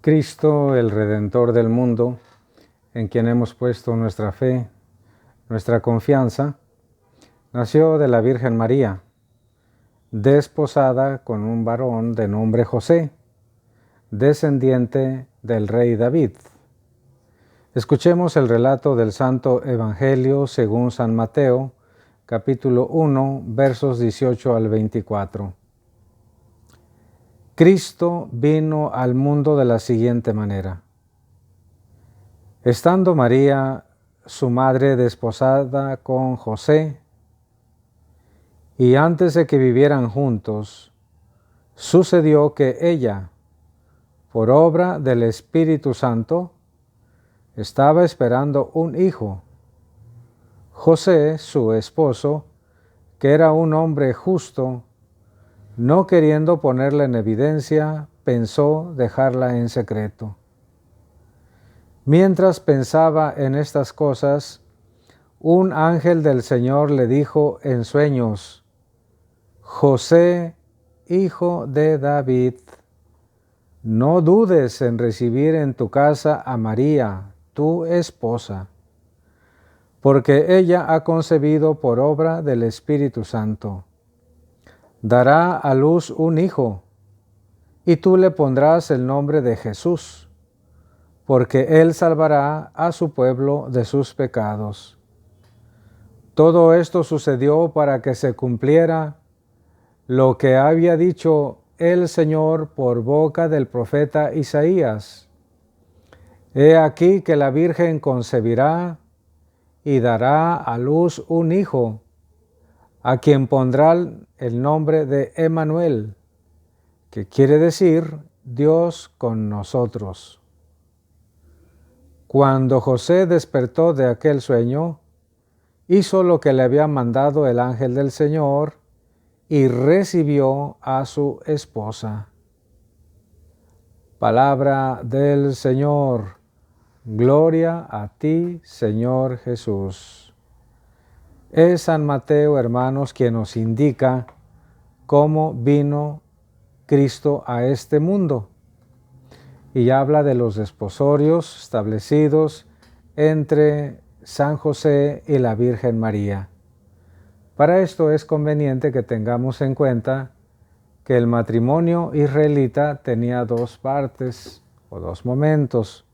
Cristo, el Redentor del mundo, en quien hemos puesto nuestra fe, nuestra confianza, nació de la Virgen María, desposada con un varón de nombre José, descendiente del rey David. Escuchemos el relato del Santo Evangelio según San Mateo, capítulo 1, versos 18 al 24. Cristo vino al mundo de la siguiente manera. Estando María, su madre, desposada con José, y antes de que vivieran juntos, sucedió que ella, por obra del Espíritu Santo, estaba esperando un hijo. José, su esposo, que era un hombre justo, no queriendo ponerla en evidencia, pensó dejarla en secreto. Mientras pensaba en estas cosas, un ángel del Señor le dijo en sueños: José, hijo de David, no dudes en recibir en tu casa a María, tu esposa, porque ella ha concebido por obra del Espíritu Santo. Dará a luz un hijo, y tú le pondrás el nombre de Jesús, porque él salvará a su pueblo de sus pecados. Todo esto sucedió para que se cumpliera lo que había dicho el Señor por boca del profeta Isaías. He aquí que la Virgen concebirá y dará a luz un hijo, a quien pondrán el nombre de Emmanuel, que quiere decir Dios con nosotros. Cuando José despertó de aquel sueño, hizo lo que le había mandado el ángel del Señor y recibió a su esposa. Palabra del Señor. Gloria a ti, Señor Jesús. Es San Mateo, hermanos, quien nos indica cómo vino Cristo a este mundo. Y habla de los desposorios establecidos entre San José y la Virgen María. Para esto es conveniente que tengamos en cuenta que el matrimonio israelita tenía dos partes o dos momentos.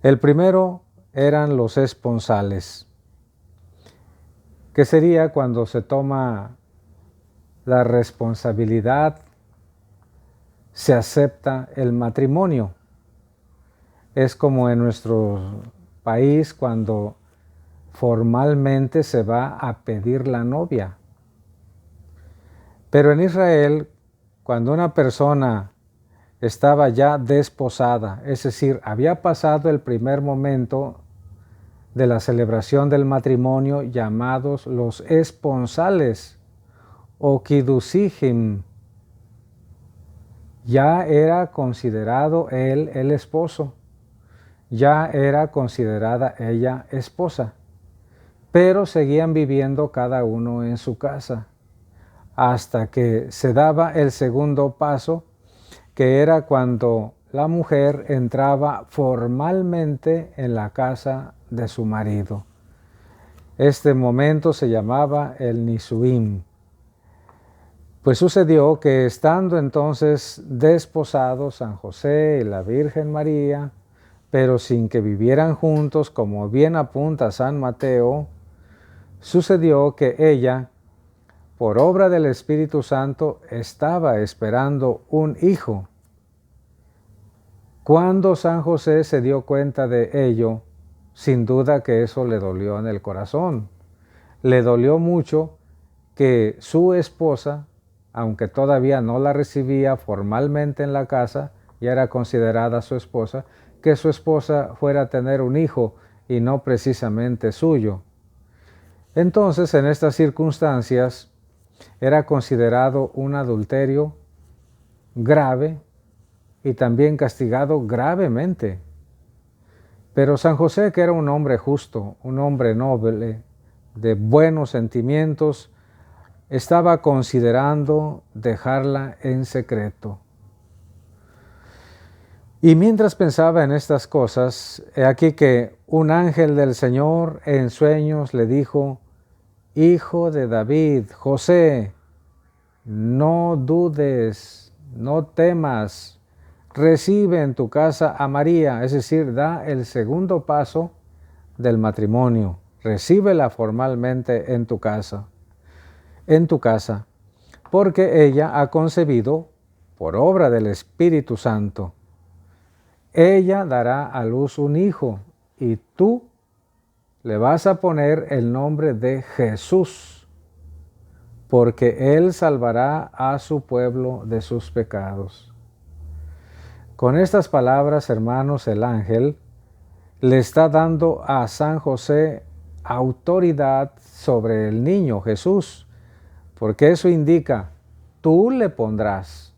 El primero eran los esponsales, que sería cuando se toma la responsabilidad, se acepta el matrimonio. Es como en nuestro país cuando formalmente se va a pedir la novia. Pero en Israel, cuando una persona estaba ya desposada, es decir, había pasado el primer momento de la celebración del matrimonio, llamados los esponsales o kiddushim, ya era considerado él el esposo, ya era considerada ella esposa, pero seguían viviendo cada uno en su casa, hasta que se daba el segundo paso, que era cuando la mujer entraba formalmente en la casa de su marido. Este momento se llamaba el Nisuim. Pues sucedió que estando entonces desposados San José y la Virgen María, pero sin que vivieran juntos, como bien apunta San Mateo, sucedió que ella, por obra del Espíritu Santo, estaba esperando un hijo. Cuando San José se dio cuenta de ello, sin duda que eso le dolió en el corazón. Le dolió mucho que su esposa, aunque todavía no la recibía formalmente en la casa, ya era considerada su esposa, que su esposa fuera a tener un hijo y no precisamente suyo. Entonces, en estas circunstancias, era considerado un adulterio grave y también castigado gravemente. Pero San José, que era un hombre justo, un hombre noble, de buenos sentimientos, estaba considerando dejarla en secreto. Y mientras pensaba en estas cosas, he aquí que un ángel del Señor en sueños le dijo: Hijo de David, José, no dudes, no temas, recibe en tu casa a María, es decir, da el segundo paso del matrimonio, recíbela formalmente en tu casa, porque ella ha concebido por obra del Espíritu Santo. Ella dará a luz un hijo y tú le vas a poner el nombre de Jesús, porque él salvará a su pueblo de sus pecados. Con estas palabras, hermanos, el ángel le está dando a San José autoridad sobre el niño Jesús, porque eso indica, tú le pondrás,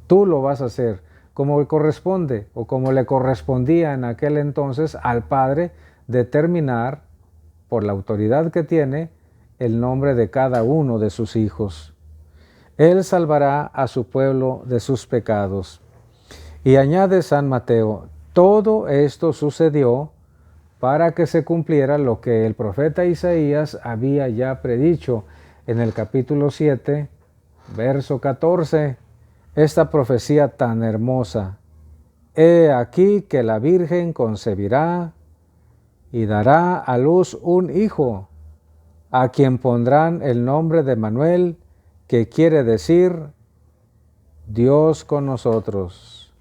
tú lo vas a hacer, como corresponde o como le correspondía en aquel entonces al padre determinar, por la autoridad que tiene, el nombre de cada uno de sus hijos. Él salvará a su pueblo de sus pecados. Y añade San Mateo, todo esto sucedió para que se cumpliera lo que el profeta Isaías había ya predicho en el capítulo 7, verso 14, esta profecía tan hermosa. He aquí que la Virgen concebirá y dará a luz un hijo, a quien pondrán el nombre de Manuel, que quiere decir Dios con nosotros.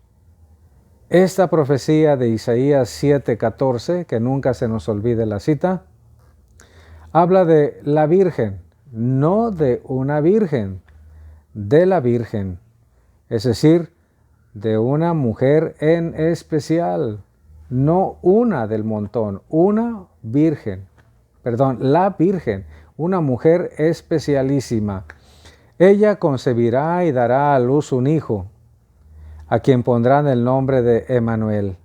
Esta profecía de Isaías 7:14, que nunca se nos olvide la cita, habla de la Virgen, no de una virgen, de la Virgen, es decir, de una mujer en especial, no una del montón, una virgen, la Virgen, una mujer especialísima. Ella concebirá y dará a luz un hijo, a quien pondrán el nombre de Emmanuel.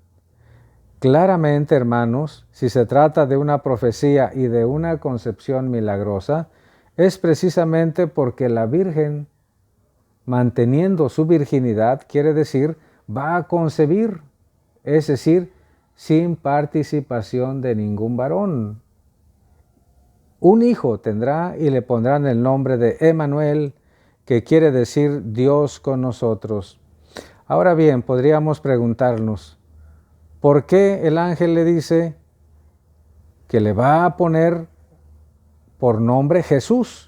Claramente, hermanos, si se trata de una profecía y de una concepción milagrosa, es precisamente porque la Virgen, manteniendo su virginidad, quiere decir, va a concebir, es decir, sin participación de ningún varón. Un hijo tendrá y le pondrán el nombre de Emmanuel, que quiere decir Dios con nosotros. Ahora bien, podríamos preguntarnos, ¿por qué el ángel le dice que le va a poner por nombre Jesús?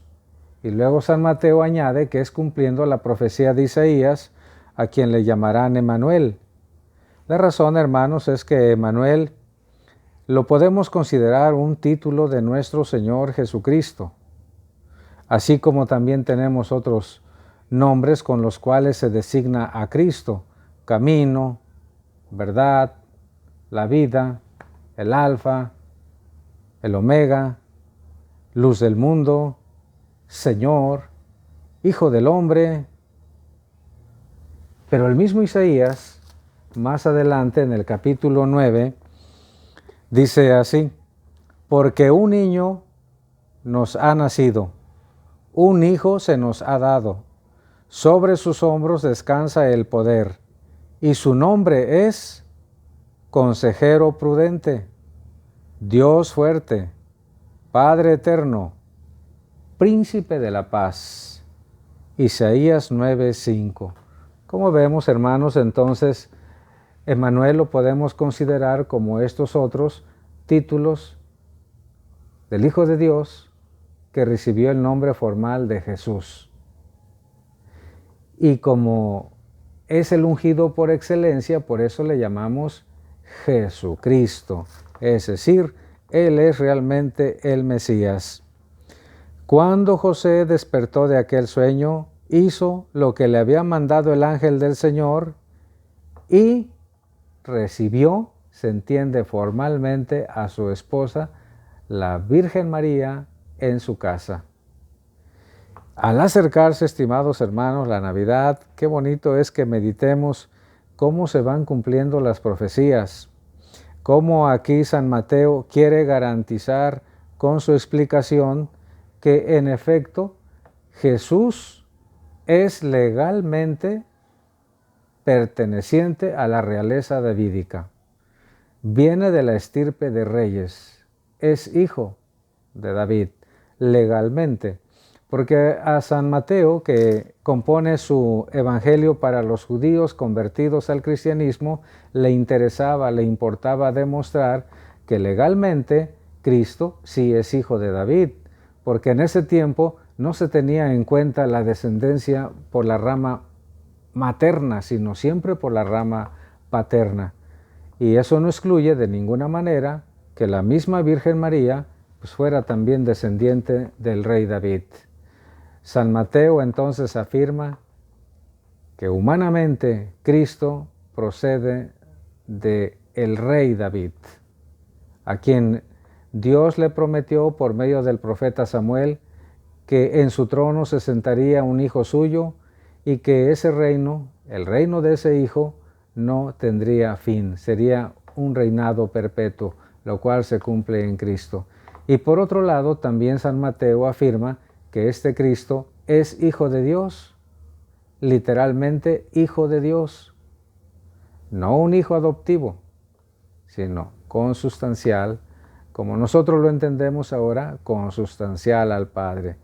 Y luego San Mateo añade que es cumpliendo la profecía de Isaías, a quien le llamarán Emmanuel. La razón, hermanos, es que Emmanuel lo podemos considerar un título de nuestro Señor Jesucristo, así como también tenemos otros nombres con los cuales se designa a Cristo: camino, verdad, la vida, el alfa, el omega, luz del mundo, Señor, Hijo del hombre. Pero el mismo Isaías, más adelante en el capítulo 9, dice así: porque un niño nos ha nacido, un hijo se nos ha dado, sobre sus hombros descansa el poder, y su nombre es Consejero Prudente, Dios Fuerte, Padre Eterno, Príncipe de la Paz. Isaías 9:5. Como vemos, hermanos, entonces Emmanuel lo podemos considerar como estos otros títulos del Hijo de Dios que recibió el nombre formal de Jesús. Y como es el ungido por excelencia, por eso le llamamos Jesucristo, es decir, Él es realmente el Mesías. Cuando José despertó de aquel sueño, hizo lo que le había mandado el ángel del Señor y recibió, se entiende formalmente, a su esposa, la Virgen María, en su casa. Al acercarse, estimados hermanos, la Navidad, qué bonito es que meditemos cómo se van cumpliendo las profecías, cómo aquí San Mateo quiere garantizar con su explicación que en efecto Jesús es legalmente perteneciente a la realeza davídica. Viene de la estirpe de reyes, es hijo de David, legalmente, porque a San Mateo, que compone su evangelio para los judíos convertidos al cristianismo, le importaba demostrar que legalmente Cristo sí es hijo de David, porque en ese tiempo no se tenía en cuenta la descendencia por la rama materna, sino siempre por la rama paterna. Y eso no excluye de ninguna manera que la misma Virgen María pues fuera también descendiente del rey David. San Mateo entonces afirma que humanamente Cristo procede del rey David, a quien Dios le prometió por medio del profeta Samuel que en su trono se sentaría un hijo suyo y que ese reino, el reino de ese hijo, no tendría fin, sería un reinado perpetuo, lo cual se cumple en Cristo. Y por otro lado, también San Mateo afirma que este Cristo es hijo de Dios, literalmente hijo de Dios, no un hijo adoptivo, sino consustancial, como nosotros lo entendemos ahora, consustancial al Padre,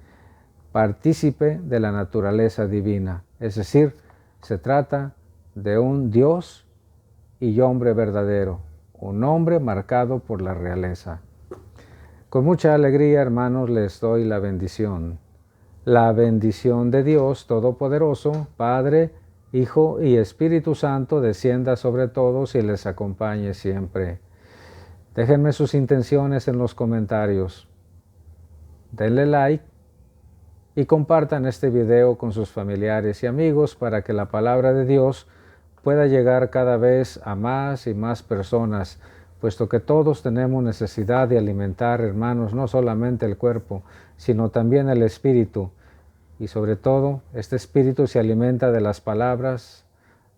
partícipe de la naturaleza divina, es decir, se trata de un Dios y hombre verdadero, un hombre marcado por la realeza. Con mucha alegría, hermanos, les doy la bendición. La bendición de Dios Todopoderoso, Padre, Hijo y Espíritu Santo, descienda sobre todos y les acompañe siempre. Déjenme sus intenciones en los comentarios. Denle like y compartan este video con sus familiares y amigos para que la palabra de Dios pueda llegar cada vez a más y más personas, puesto que todos tenemos necesidad de alimentar, hermanos, no solamente el cuerpo, sino también el espíritu. Y sobre todo, este espíritu se alimenta de las palabras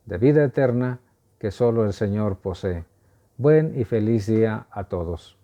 de vida eterna que solo el Señor posee. Buen y feliz día a todos.